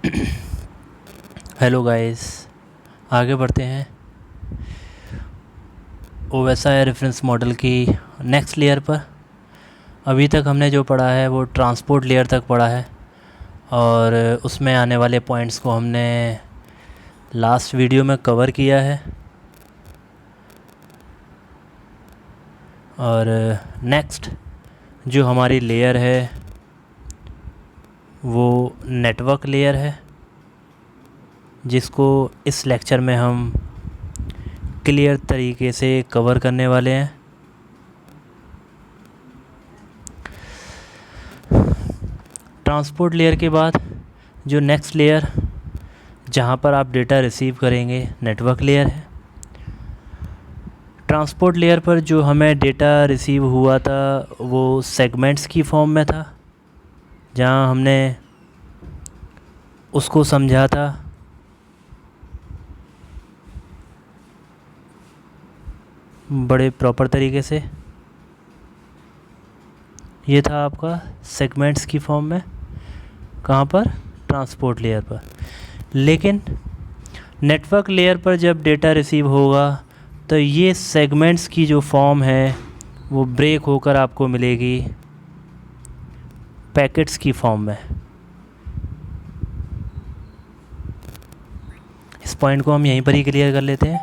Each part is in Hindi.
हेलो गाइस, आगे बढ़ते हैं OSI रेफरेंस मॉडल की नेक्स्ट लेयर पर। अभी तक हमने जो पढ़ा है वो ट्रांसपोर्ट लेयर तक पढ़ा है और उसमें आने वाले पॉइंट्स को हमने लास्ट वीडियो में कवर किया है। और नेक्स्ट जो हमारी लेयर है वो नेटवर्क लेयर है, जिसको इस लेक्चर में हम क्लियर तरीके से कवर करने वाले हैं। ट्रांसपोर्ट लेयर के बाद जो नेक्स्ट लेयर जहाँ पर आप डेटा रिसीव करेंगे नेटवर्क लेयर है। ट्रांसपोर्ट लेयर पर जो हमें डेटा रिसीव हुआ था वो सेगमेंट्स की फॉर्म में था, जहाँ हमने उसको समझा था बड़े प्रॉपर तरीके से। ये था आपका सेगमेंट्स की फॉर्म में, कहाँ पर? ट्रांसपोर्ट लेयर पर। लेकिन नेटवर्क लेयर पर जब डेटा रिसीव होगा तो ये सेगमेंट्स की जो फॉर्म है वो ब्रेक होकर आपको मिलेगी पैकेट्स की फॉर्म में। इस पॉइंट को हम यहीं पर ही क्लियर कर लेते हैं।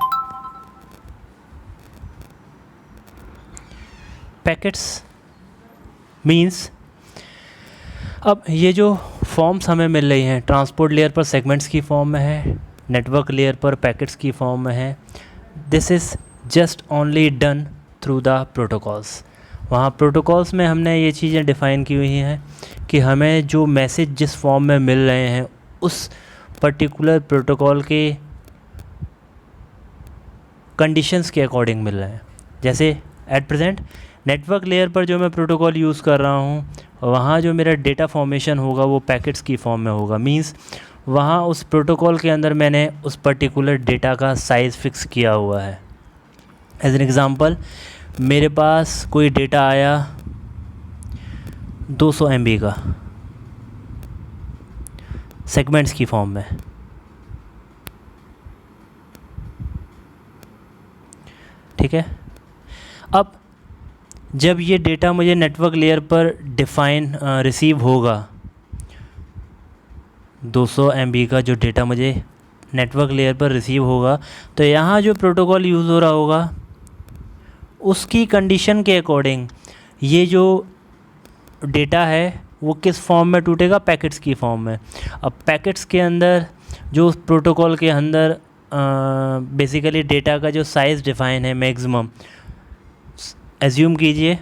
पैकेट्स मींस अब ये जो फॉर्म्स हमें मिल रही हैं, ट्रांसपोर्ट लेयर पर सेगमेंट्स की फॉर्म में है, नेटवर्क लेयर पर पैकेट्स की फॉर्म में है। This is just only done through the protocols. वहाँ प्रोटोकॉल्स में हमने ये चीज़ें डिफ़ाइन की हुई हैं कि हमें जो मैसेज जिस फॉर्म में मिल रहे हैं उस पर्टिकुलर प्रोटोकॉल के कंडीशंस के अकॉर्डिंग मिल रहे हैं। जैसे एट प्रेजेंट नेटवर्क लेयर पर जो मैं प्रोटोकॉल यूज़ कर रहा हूँ, वहाँ जो मेरा डेटा फॉर्मेशन होगा वो पैकेट्स की फॉर्म में होगा। मींस वहाँ उस प्रोटोकॉल के अंदर मैंने उस पर्टिकुलर डेटा का साइज़ फिक्स किया हुआ है। एज एन एग्ज़ाम्पल, मेरे पास कोई डेटा आया 200 MB का सेगमेंट्स की फॉर्म में। ठीक है, अब जब ये डेटा मुझे नेटवर्क लेयर पर रिसीव होगा, 200 MB का जो डेटा मुझे नेटवर्क लेयर पर रिसीव होगा, तो यहाँ जो प्रोटोकॉल यूज़ हो रहा होगा उसकी कंडीशन के अकॉर्डिंग ये जो डेटा है वो किस फॉर्म में टूटेगा? पैकेट्स की फॉर्म में। अब पैकेट्स के अंदर जो उस प्रोटोकॉल के अंदर बेसिकली डेटा का जो साइज़ डिफ़ाइन है मैक्सिमम, एज्यूम कीजिए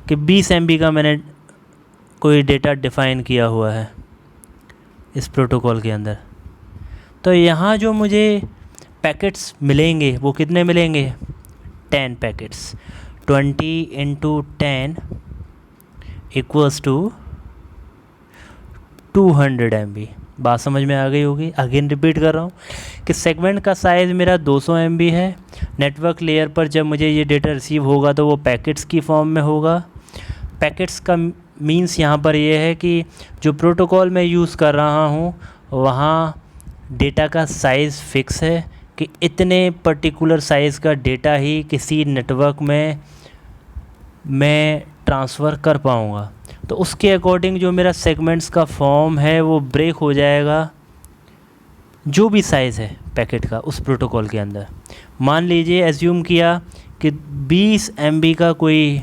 कि 20 MB का मैंने कोई डेटा डिफ़ाइन किया हुआ है इस प्रोटोकॉल के अंदर। तो यहाँ जो मुझे पैकेट्स मिलेंगे वो कितने मिलेंगे? 10 पैकेट्स। 20 × 10 equals to 200 MB। बात समझ में आ गई होगी। अगेन रिपीट कर रहा हूँ कि सेगमेंट का साइज़ मेरा 200 MB है। नेटवर्क लेयर पर जब मुझे ये डेटा रिसीव होगा तो वो पैकेट्स की फॉर्म में होगा। पैकेट्स का मीन्स यहाँ पर ये है कि जो प्रोटोकॉल मैं यूज़ कर रहा हूँ वहाँ डेटा का साइज़ फिक्स है कि इतने पर्टिकुलर साइज़ का डेटा ही किसी नेटवर्क में मैं ट्रांसफ़र कर पाऊँगा। तो उसके अकॉर्डिंग जो मेरा सेगमेंट्स का फॉर्म है वो ब्रेक हो जाएगा जो भी साइज़ है पैकेट का उस प्रोटोकॉल के अंदर। मान लीजिए एज्यूम किया कि 20 MB का कोई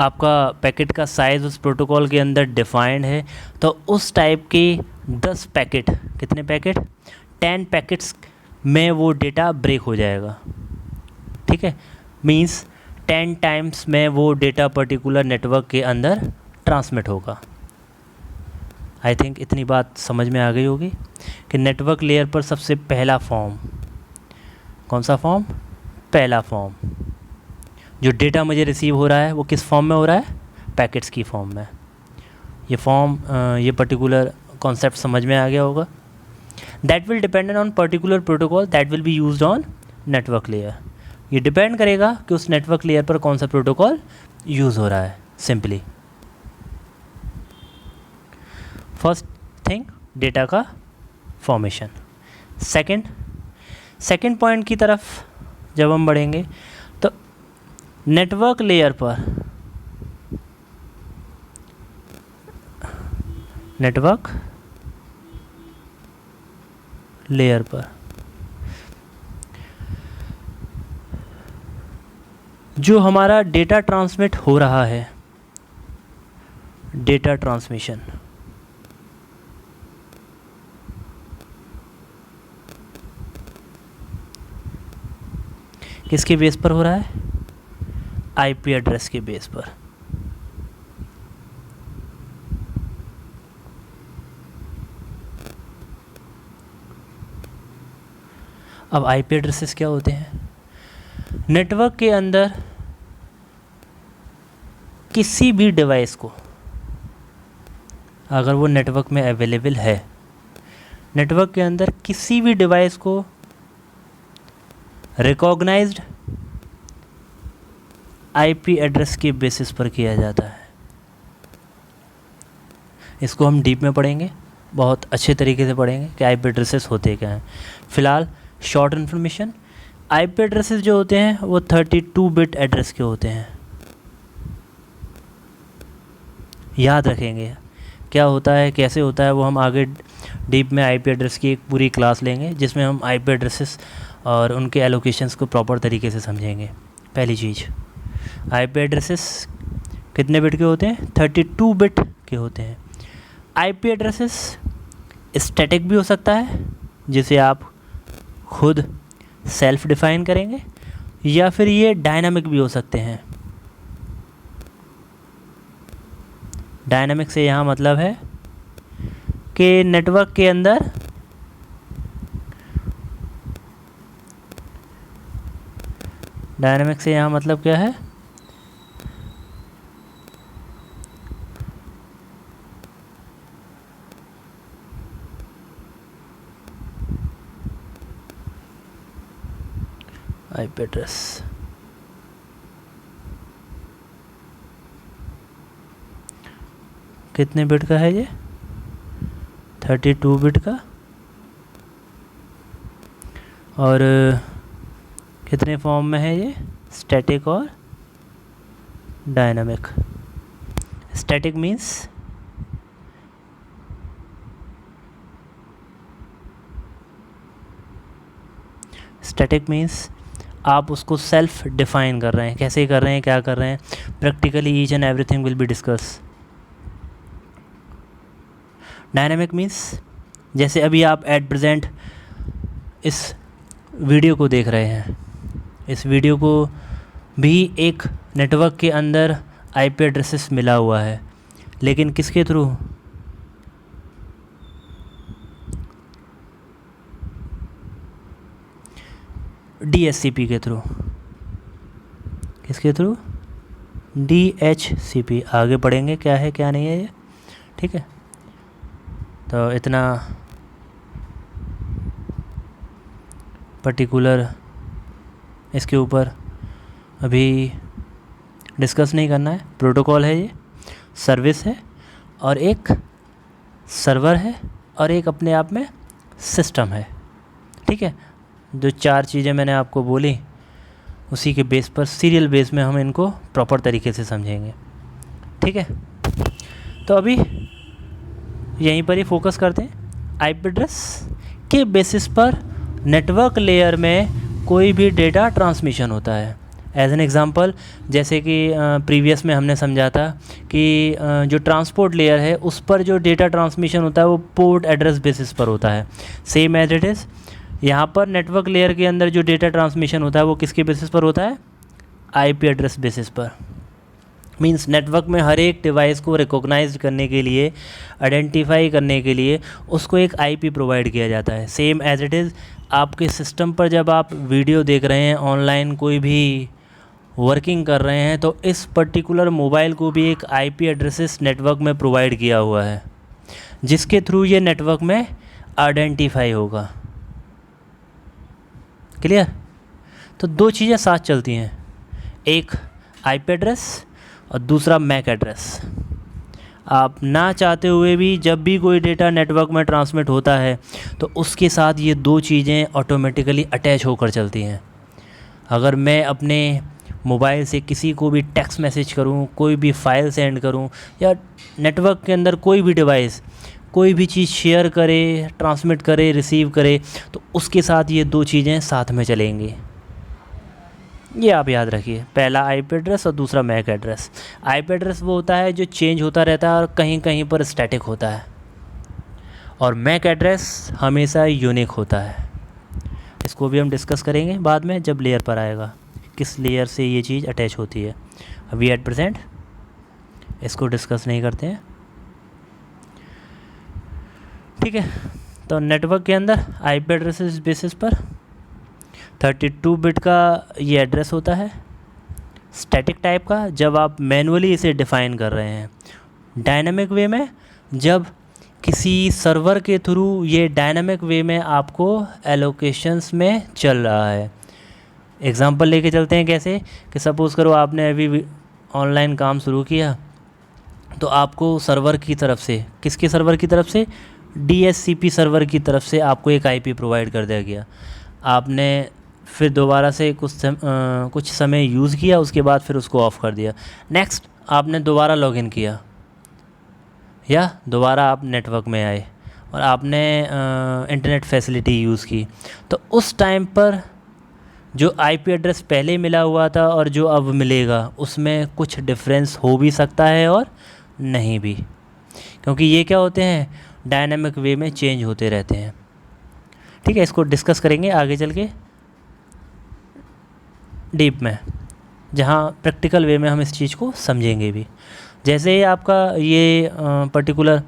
आपका पैकेट का साइज़ उस प्रोटोकॉल के अंदर डिफाइंड है, तो उस टाइप के 10 पैकेट, कितने पैकेट? 10 पैकेट्स में वो डेटा ब्रेक हो जाएगा। ठीक है, मींस 10 टाइम्स में वो डेटा पर्टिकुलर नेटवर्क के अंदर ट्रांसमिट होगा। आई थिंक इतनी बात समझ में आ गई होगी कि नेटवर्क लेयर पर सबसे पहला फॉर्म, कौन सा फॉर्म? पहला फॉर्म जो डेटा मुझे रिसीव हो रहा है वो किस फॉर्म में हो रहा है? पैकेट्स की फॉर्म में। ये फॉर्म, ये पर्टिकुलर कॉन्सेप्ट समझ में आ गया होगा। That will depend on particular protocol that will be used on network layer. ये डिपेंड करेगा कि उस नेटवर्क लेयर पर कौन सा प्रोटोकॉल यूज़ हो रहा है, सिंपली। फर्स्ट थिंग डेटा का फॉर्मेशन। सेकंड पॉइंट की तरफ जब हम बढ़ेंगे तो नेटवर्क लेयर पर जो हमारा डेटा ट्रांसमिट हो रहा है, डेटा ट्रांसमिशन, किसके बेस पर हो रहा है? आईपी एड्रेस के बेस पर। अब आईपी एड्रेसेस क्या होते हैं? नेटवर्क के अंदर किसी भी डिवाइस को, अगर वो नेटवर्क में अवेलेबल है, नेटवर्क के अंदर किसी भी डिवाइस को रिकॉग्नाइज्ड आईपी एड्रेस के बेसिस पर किया जाता है। इसको हम डीप में पढ़ेंगे, बहुत अच्छे तरीके से पढ़ेंगे कि आईपी एड्रेसेस होते क्या हैं। फ़िलहाल शॉर्ट इन्फॉर्मेशन, आईपी एड्रेसेस जो होते हैं वो 32 बिट एड्रेस के होते हैं। याद रखेंगे क्या होता है, कैसे होता है, वो हम आगे डीप में आईपी एड्रेस की एक पूरी क्लास लेंगे जिसमें हम आईपी एड्रेसेस और उनके एलोकेशंस को प्रॉपर तरीके से समझेंगे। पहली चीज़, आईपी एड्रेसेस कितने बिट के होते हैं? 32 बिट के होते हैं। आईपी एड्रेसेस स्टैटिक भी हो सकता है, जिसे आप खुद सेल्फ डिफाइन करेंगे, या फिर ये डायनामिक भी हो सकते हैं। डायनामिक से यहाँ मतलब है कि नेटवर्क के अंदर डायनामिक से यहाँ मतलब क्या है? आईपी एड्रेस कितने बिट का है? ये 32 बिट का। और कितने फॉर्म में है ये? स्टैटिक और डायनामिक। स्टैटिक मीन्स आप उसको सेल्फ डिफाइन कर रहे हैं। कैसे कर रहे हैं, क्या कर रहे हैं, practically each and everything will be discuss. Dynamic means जैसे अभी आप एट प्रेजेंट इस वीडियो को देख रहे हैं, इस वीडियो को भी एक नेटवर्क के अंदर आईपी एड्रेसेस मिला हुआ है, लेकिन किसके थ्रू? DHCP के थ्रू। किसके थ्रू? DHCP। आगे पढ़ेंगे क्या है क्या नहीं है ये, ठीक है। तो इतना पर्टिकुलर इसके ऊपर अभी डिस्कस नहीं करना है। प्रोटोकॉल है, ये सर्विस है, और एक सर्वर है, और एक अपने आप में सिस्टम है, ठीक है। जो चार चीज़ें मैंने आपको बोली उसी के बेस पर, सीरियल बेस में हम इनको प्रॉपर तरीके से समझेंगे, ठीक है। तो अभी यहीं पर ही फोकस करते हैं। आईपी एड्रेस के बेसिस पर नेटवर्क लेयर में कोई भी डेटा ट्रांसमिशन होता है। एज एन एग्ज़ाम्पल, जैसे कि प्रीवियस में हमने समझा था कि जो ट्रांसपोर्ट लेयर है उस पर जो डेटा ट्रांसमिशन होता है वो पोर्ट एड्रेस बेसिस पर होता है। सेम एज इट इज़ यहाँ पर नेटवर्क लेयर के अंदर जो डेटा ट्रांसमिशन होता है वो किसके बेसिस पर होता है? आईपी एड्रेस बेसिस पर। मींस नेटवर्क में हर एक डिवाइस को रिकॉग्नाइज करने के लिए, आइडेंटिफाई करने के लिए उसको एक आईपी प्रोवाइड किया जाता है। सेम एज इट इज़ आपके सिस्टम पर जब आप वीडियो देख रहे हैं, ऑनलाइन कोई भी वर्किंग कर रहे हैं, तो इस पर्टिकुलर मोबाइल को भी एक आईपी एड्रेसेस नेटवर्क में प्रोवाइड किया हुआ है, जिसके थ्रू ये नेटवर्क में आइडेंटिफाई होगा। क्लियर? तो दो चीज़ें साथ चलती हैं, एक आईपी एड्रेस और दूसरा मैक एड्रेस। आप ना चाहते हुए भी जब भी कोई डेटा नेटवर्क में ट्रांसमिट होता है तो उसके साथ ये दो चीज़ें ऑटोमेटिकली अटैच होकर चलती हैं। अगर मैं अपने मोबाइल से किसी को भी टेक्स्ट मैसेज करूं, कोई भी फाइल सेंड करूं, या नेटवर्क के अंदर कोई भी डिवाइस कोई भी चीज़ शेयर करे, ट्रांसमिट करे, रिसीव करे, तो उसके साथ ये दो चीज़ें साथ में चलेंगी। ये आप याद रखिए, पहला आईपी एड्रेस और दूसरा मैक एड्रेस। आईपी एड्रेस वो होता है जो चेंज होता रहता है और कहीं कहीं पर स्टैटिक होता है, और मैक एड्रेस हमेशा यूनिक होता है। इसको भी हम डिस्कस करेंगे बाद में जब लेयर पर आएगा, किस लेयर से ये चीज़ अटैच होती है। अभी एट प्रेजेंट इसको डिस्कस नहीं करते हैं, ठीक है। तो नेटवर्क के अंदर आईपी एड्रेस बेसिस पर 32 बिट का ये एड्रेस होता है, स्टैटिक टाइप का जब आप मैनुअली इसे डिफ़ाइन कर रहे हैं। डायनामिक वे में जब किसी सर्वर के थ्रू ये डायनामिक वे में आपको एलोकेशंस में चल रहा है। एग्ज़ाम्पल लेके चलते हैं कैसे, कि सपोज़ करो आपने अभी ऑनलाइन काम शुरू किया, तो आपको सर्वर की तरफ से, किसके सर्वर की तरफ से, DHCP सर्वर की तरफ से आपको एक आईपी प्रोवाइड कर दिया गया। आपने फिर दोबारा से कुछ समय यूज़ किया, उसके बाद फिर उसको ऑफ़ कर दिया। नेक्स्ट आपने दोबारा लॉगिन किया या दोबारा आप नेटवर्क में आए और आपने इंटरनेट फैसिलिटी यूज़ की, तो उस टाइम पर जो आईपी एड्रेस पहले मिला हुआ था और जो अब मिलेगा उसमें कुछ डिफरेंस हो भी सकता है और नहीं भी, क्योंकि ये क्या होते हैं, डायनामिक वे में चेंज होते रहते हैं, ठीक है। इसको डिस्कस करेंगे आगे चल के डीप में, जहाँ प्रैक्टिकल वे में हम इस चीज़ को समझेंगे भी। जैसे ही आपका ये पर्टिकुलर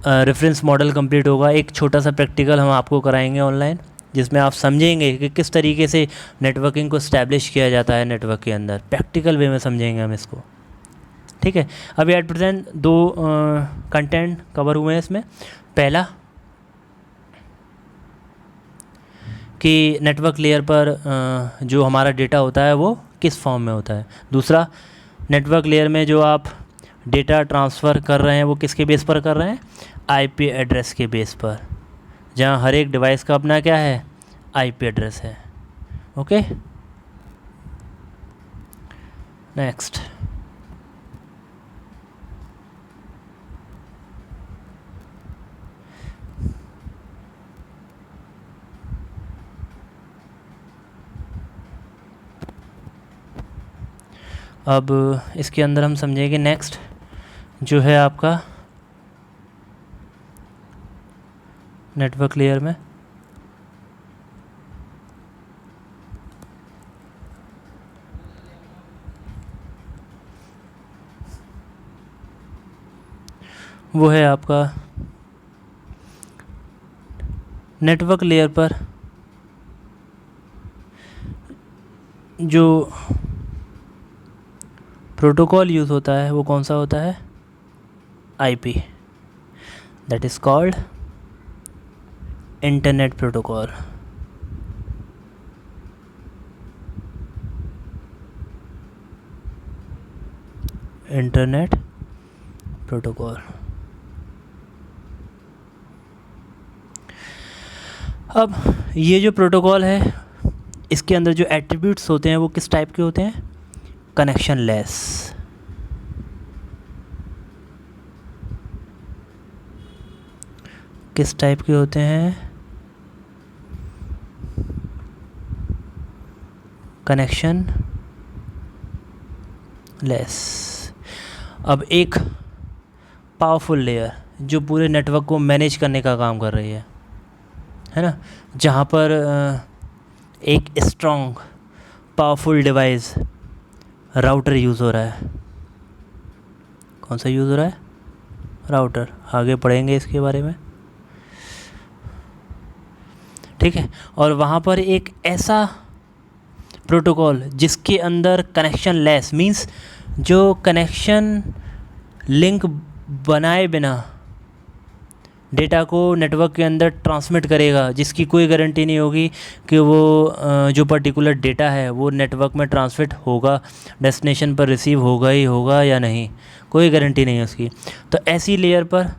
रेफरेंस मॉडल कंप्लीट होगा, एक छोटा सा प्रैक्टिकल हम आपको कराएंगे ऑनलाइन, जिसमें आप समझेंगे कि किस तरीके से नेटवर्किंग को इस्टेब्लिश किया जाता है नेटवर्क के अंदर। प्रैक्टिकल वे में समझेंगे हम इसको, ठीक है। अभी एट प्रेजेंट दो कंटेंट कवर हुए हैं इसमें। पहला कि नेटवर्क लेयर पर जो हमारा डेटा होता है वो किस फॉर्म में होता है। दूसरा, नेटवर्क लेयर में जो आप डेटा ट्रांसफ़र कर रहे हैं वो किसके बेस पर कर रहे हैं, आईपी एड्रेस के बेस पर, जहाँ हर एक डिवाइस का अपना क्या है, आईपी एड्रेस है। ओके, नेक्स्ट अब इसके अंदर हम समझेंगे नेक्स्ट जो है आपका नेटवर्क लेयर में वो है आपका नेटवर्क लेयर पर जो प्रोटोकॉल यूज़ होता है वो कौन सा होता है, IP, that is called internet protocol. Internet protocol. अब ये जो प्रोटोकॉल है इसके अंदर जो एट्रीब्यूट्स होते हैं वो किस टाइप के होते हैं, कनेक्शन लेस। किस टाइप के होते हैं, कनेक्शन लेस। अब एक पावरफुल लेयर जो पूरे नेटवर्क को मैनेज करने का काम कर रही है ना, जहाँ पर एक strong powerful device router use हो रहा है। कौन सा यूज़ हो रहा है, राउटर। आगे पढ़ेंगे इसके बारे में, ठीक है। और वहाँ पर एक ऐसा प्रोटोकॉल जिसके अंदर कनेक्शन लेस मींस जो कनेक्शन लिंक बनाए बिना डेटा को नेटवर्क के अंदर ट्रांसमिट करेगा, जिसकी कोई गारंटी नहीं होगी कि वो जो पर्टिकुलर डेटा है वो नेटवर्क में ट्रांसमिट होगा, डेस्टिनेशन पर रिसीव होगा ही होगा या नहीं, कोई गारंटी नहीं है उसकी। तो ऐसी लेयर पर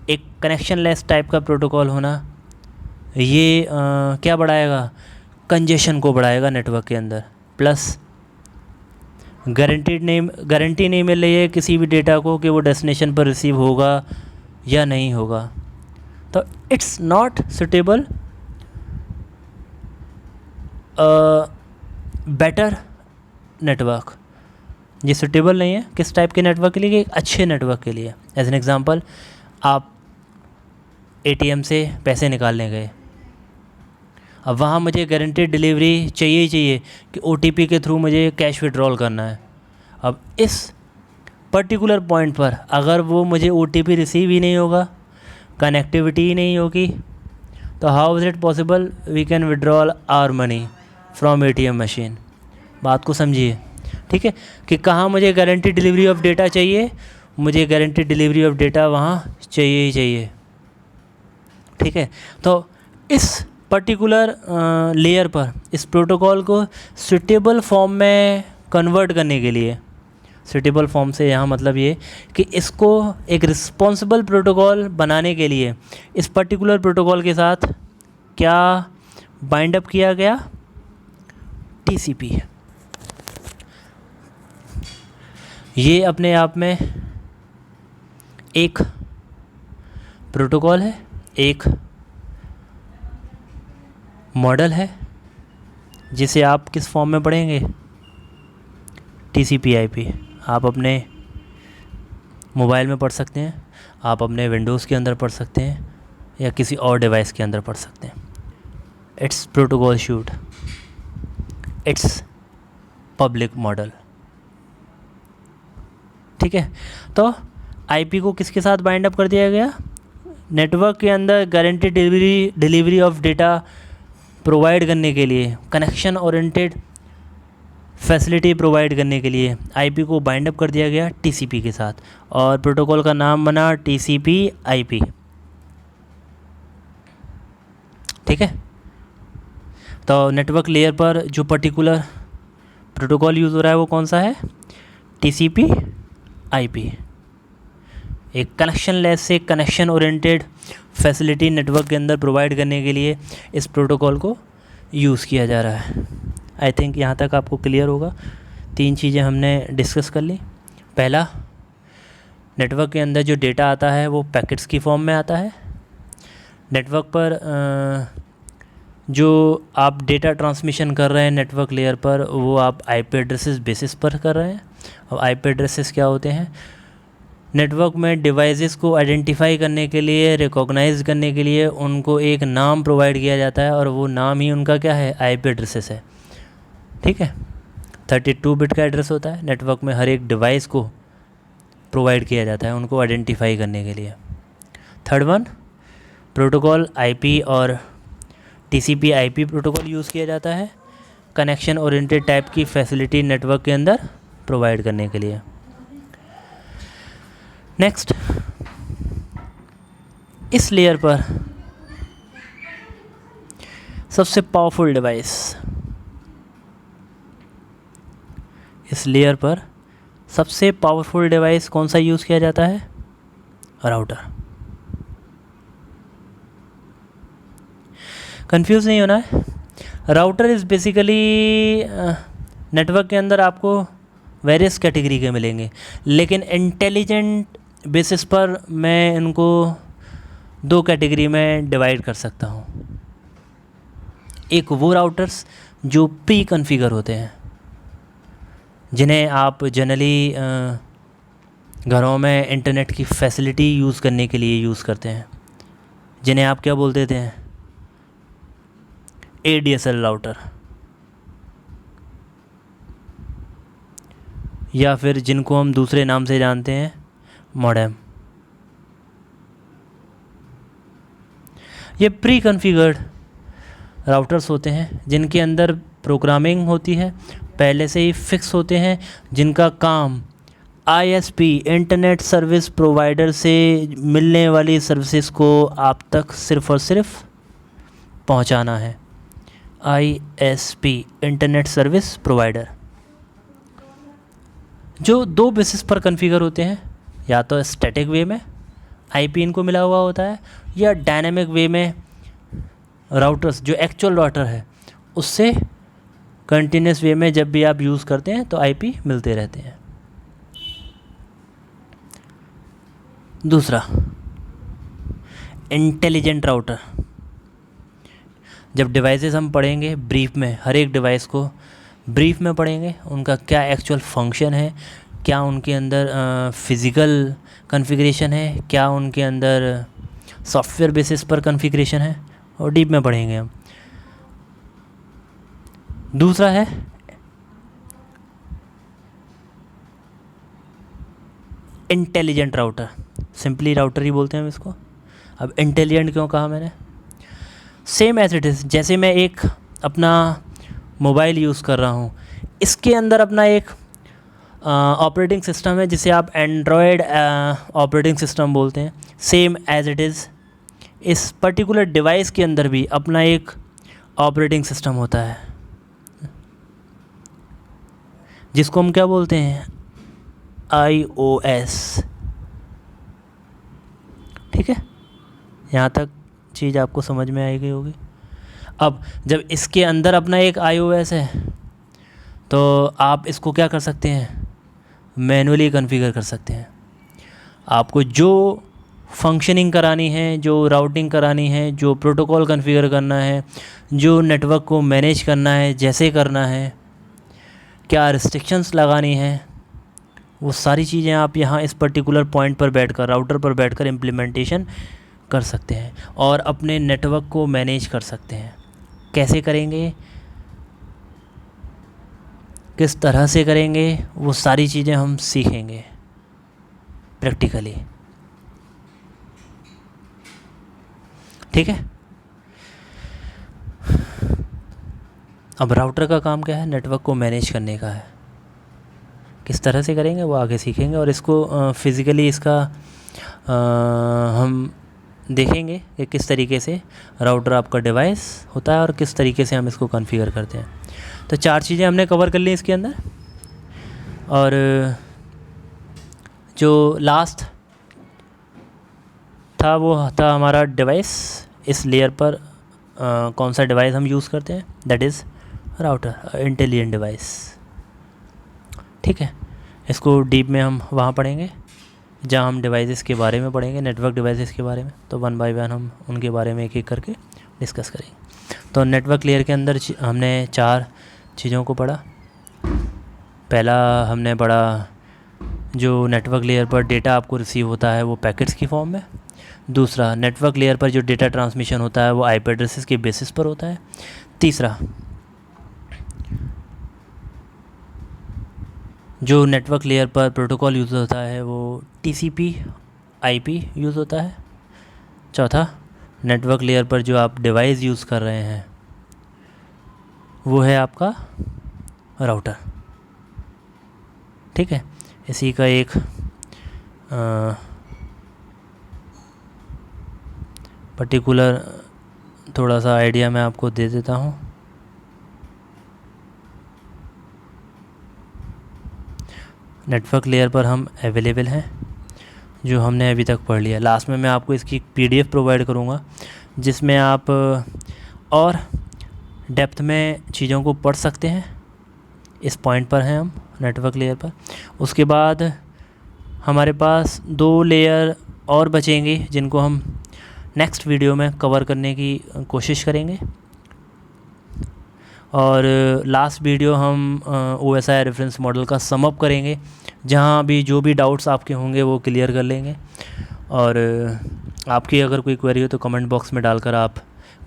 एक कनेक्शन लेस टाइप का प्रोटोकॉल होना ये क्या बढ़ाएगा, कंजेशन को बढ़ाएगा नेटवर्क के अंदर। प्लस गारंटी नहीं मिल रही है किसी भी डेटा को कि वो डेस्टिनेशन पर रिसीव होगा या नहीं होगा, तो it's not suitable better network. ये सुटेबल नहीं है किस टाइप के नेटवर्क के लिए, कि एक अच्छे नेटवर्क के लिए। एज एन एग्ज़ाम्पल, आप एटीएम से पैसे निकालने गए, अब वहाँ मुझे गारंटेड डिलीवरी चाहिए ही चाहिए कि ओटीपी के थ्रू मुझे कैश विड्रॉल करना है। अब इस पर्टिकुलर पॉइंट पर अगर वो मुझे ओटीपी रिसीव ही नहीं होगा, कनेक्टिविटी ही नहीं होगी, तो how is it possible we can withdrawal our money from ATM machine. बात को समझिए, ठीक है, कि कहाँ मुझे गारंटी डिलीवरी ऑफ डेटा चाहिए, मुझे गारंटी डिलीवरी ऑफ डेटा वहाँ चाहिए ही चाहिए, ठीक है। तो इस पर्टिकुलर लेयर पर इस प्रोटोकॉल को सुटेबल फॉर्म में कन्वर्ट करने के लिए, सुटेबल फॉर्म से यहाँ मतलब ये कि इसको एक रिस्पॉन्सिबल प्रोटोकॉल बनाने के लिए इस पर्टिकुलर प्रोटोकॉल के साथ क्या बाइंड अप किया गया, टीसीपी। ये अपने आप में एक प्रोटोकॉल है, एक मॉडल है, जिसे आप किस फॉर्म में पढ़ेंगे, TCP/IP। आप अपने मोबाइल में पढ़ सकते हैं, आप अपने विंडोज़ के अंदर पढ़ सकते हैं, या किसी और डिवाइस के अंदर पढ़ सकते हैं। It's protocol shoot, it's public model, ठीक है। तो IP को किसके साथ बाइंड अप कर दिया गया, नेटवर्क के अंदर guarantee delivery of data provide करने के लिए, कनेक्शन ओरिएंटेड फैसिलिटी प्रोवाइड करने के लिए IP को बाइंड अप कर दिया गया TCP के साथ, और प्रोटोकॉल का नाम बना TCP/IP, ठीक है। तो नेटवर्क लेयर पर जो पर्टिकुलर प्रोटोकॉल यूज़ हो रहा है वो कौन सा है, TCP/IP। एक कनेक्शन लेस से कनेक्शन ओरिएंटेड फैसिलिटी नेटवर्क के अंदर प्रोवाइड करने के लिए इस प्रोटोकॉल को यूज़ किया जा रहा है। आई थिंक यहाँ तक आपको क्लियर होगा। 3 चीज़ें हमने डिस्कस कर ली। पहला, नेटवर्क के अंदर जो डेटा आता है वो पैकेट्स की फॉर्म में आता है। नेटवर्क पर जो आप डेटा ट्रांसमिशन कर रहे हैं नेटवर्क लेयर पर, वो आप IP एड्रेसेस बेसिस पर कर रहे हैं। अब IP एड्रेसेस क्या होते हैं, नेटवर्क में डिवाइसेस को आइडेंटिफाई करने के लिए, रिकॉग्नाइज करने के लिए उनको एक नाम प्रोवाइड किया जाता है, और वो नाम ही उनका क्या है, IP एड्रेसेस है, ठीक है। 32 बिट का एड्रेस होता है, नेटवर्क में हर एक डिवाइस को प्रोवाइड किया जाता है उनको आइडेंटिफाई करने के लिए। थर्ड वन, प्रोटोकॉल IP और TCP/IP प्रोटोकॉल यूज़ किया जाता है कनेक्शन ओरिएंटेड टाइप की फैसिलिटी नेटवर्क के अंदर प्रोवाइड करने के लिए। नेक्स्ट, इस लेयर पर सबसे पावरफुल डिवाइस, इस लेयर पर सबसे पावरफुल डिवाइस कौन सा यूज़ किया जाता है, राउटर। कंफ्यूज नहीं होना है। राउटर इज़ बेसिकली नेटवर्क के अंदर आपको वेरियस कैटेगरी के मिलेंगे, लेकिन इंटेलिजेंट बेसिस पर मैं इनको 2 कैटेगरी में डिवाइड कर सकता हूँ। एक वो राउटर्स जो प्री कॉन्फ़िगर होते हैं, जिन्हें आप जनरली घरों में इंटरनेट की फैसिलिटी यूज़ करने के लिए यूज़ करते हैं, जिन्हें आप क्या बोल देते हैं, ADSL राउटर, या फिर जिनको हम दूसरे नाम से जानते हैं, मॉडेम। ये प्री कॉन्फ़िगर्ड राउटर्स होते हैं जिनके अंदर प्रोग्रामिंग होती है, पहले से ही फिक्स होते हैं, जिनका काम आईएसपी इंटरनेट सर्विस प्रोवाइडर से मिलने वाली सर्विसेज को आप तक सिर्फ और सिर्फ पहुंचाना है। आईएसपी इंटरनेट सर्विस प्रोवाइडर जो दो बेसिस पर कॉन्फ़िगर होते हैं, या तो स्टैटिक वे में आईपी इनको मिला हुआ होता है, या डायनेमिक वे में राउटर्स जो एक्चुअल राउटर है उससे कंटिन्यूस वे में जब भी आप यूज़ करते हैं तो आईपी मिलते रहते हैं। दूसरा, इंटेलिजेंट राउटर। जब डिवाइसेस हम पढ़ेंगे ब्रीफ में, हर एक डिवाइस को ब्रीफ में पढ़ेंगे, उनका क्या एक्चुअल फंक्शन है, क्या उनके अंदर फिज़िकल कॉन्फ़िगरेशन है, क्या उनके अंदर सॉफ्टवेयर बेसिस पर कॉन्फ़िगरेशन है, और डीप में पढ़ेंगे हम। दूसरा है इंटेलिजेंट राउटर, सिंपली राउटर ही बोलते हैं हम इसको। अब इंटेलिजेंट क्यों कहा मैंने? सेम एज इट इज़, जैसे मैं एक अपना मोबाइल यूज़ कर रहा हूँ, इसके अंदर अपना एक ऑपरेटिंग सिस्टम है जिसे आप एंड्रॉयड ऑपरेटिंग सिस्टम बोलते हैं। सेम एज इट इज़ इस पर्टिकुलर डिवाइस के अंदर भी अपना एक ऑपरेटिंग सिस्टम होता है जिसको हम क्या बोलते हैं? iOS। ठीक है, यहाँ तक चीज़ आपको समझ में आई गई होगी। अब जब इसके अंदर अपना एक iOS है तो आप इसको क्या कर सकते हैं? मैनुअली कॉन्फ़िगर कर सकते हैं। आपको जो फंक्शनिंग करानी है, जो राउटिंग करानी है, जो प्रोटोकॉल कॉन्फ़िगर करना है, जो नेटवर्क को मैनेज करना है, जैसे करना है, क्या रिस्ट्रिक्शंस लगानी है, वो सारी चीज़ें आप यहाँ इस पर्टिकुलर पॉइंट पर बैठकर, राउटर पर बैठकर इम्प्लीमेंटेशन कर सकते हैं और अपने नेटवर्क को मैनेज कर सकते हैं। कैसे करेंगे, किस तरह से करेंगे, वो सारी चीज़ें हम सीखेंगे प्रैक्टिकली। ठीक है, अब राउटर का काम क्या है? नेटवर्क को मैनेज करने का है। किस तरह से करेंगे वो आगे सीखेंगे, और इसको फिज़िकली इसका हम देखेंगे कि किस तरीके से राउटर आपका डिवाइस होता है और किस तरीके से हम इसको कॉन्फ़िगर करते हैं। तो 4 चीज़ें हमने कवर कर ली इसके अंदर, और जो लास्ट था वो था हमारा डिवाइस। इस लेयर पर कौन सा डिवाइस हम यूज़ करते हैं, that is router, intelligent device. ठीक है, इसको डीप में हम वहाँ पढ़ेंगे जहाँ हम डिवाइसेस के बारे में पढ़ेंगे, नेटवर्क डिवाइसेस के बारे में। तो 1 बाय 1 हम उनके बारे में एक एक करके डिस्कस करेंगे। तो नेटवर्क लेयर के अंदर हमने 4 चीज़ों को पढ़ा। पहला हमने पढ़ा, जो नेटवर्क लेयर पर डेटा आपको रिसीव होता है वो पैकेट्स की फॉर्म में। दूसरा, नेटवर्क लेयर पर जो डेटा ट्रांसमिशन होता है वो आईपी एड्रेसेस के बेसिस पर होता है। तीसरा, जो नेटवर्क लेयर पर प्रोटोकॉल यूज़ होता है वो टीसीपी आईपी यूज़ होता है। चौथा, नेटवर्क लेयर पर जो आप डिवाइस यूज़ कर रहे हैं वो है आपका राउटर। ठीक है, इसी का एक पर्टिकुलर थोड़ा सा आइडिया मैं आपको दे देता हूँ। नेटवर्क लेयर पर हम अवेलेबल हैं, जो हमने अभी तक पढ़ लिया। लास्ट में मैं आपको इसकी पीडीएफ प्रोवाइड करूँगा जिसमें आप और डेप्थ में चीज़ों को पढ़ सकते हैं। इस पॉइंट पर हैं हम नेटवर्क लेयर पर। उसके बाद हमारे पास 2 लेयर और बचेंगे जिनको हम नेक्स्ट वीडियो में कवर करने की कोशिश करेंगे। और लास्ट वीडियो हम OSI रेफरेंस मॉडल का सम अप करेंगे, जहाँ भी जो भी डाउट्स आपके होंगे वो क्लियर कर लेंगे। और आपकी अगर कोई क्वेरी हो तो कमेंट बॉक्स में डालकर आप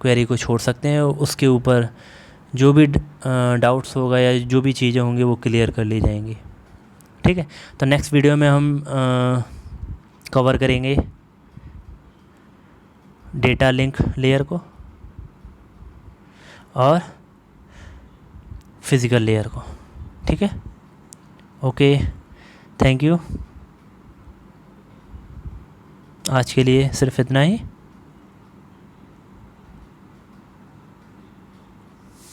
क्वेरी को छोड़ सकते हैं। उसके ऊपर जो भी डाउट्स होगा या जो भी चीज़ें होंगी वो क्लियर कर ली जाएंगी। ठीक है, तो नेक्स्ट वीडियो में हम कवर करेंगे डेटा लिंक लेयर को और फिज़िकल लेयर को। ठीक है, ओके, थैंक यू। आज के लिए सिर्फ इतना ही।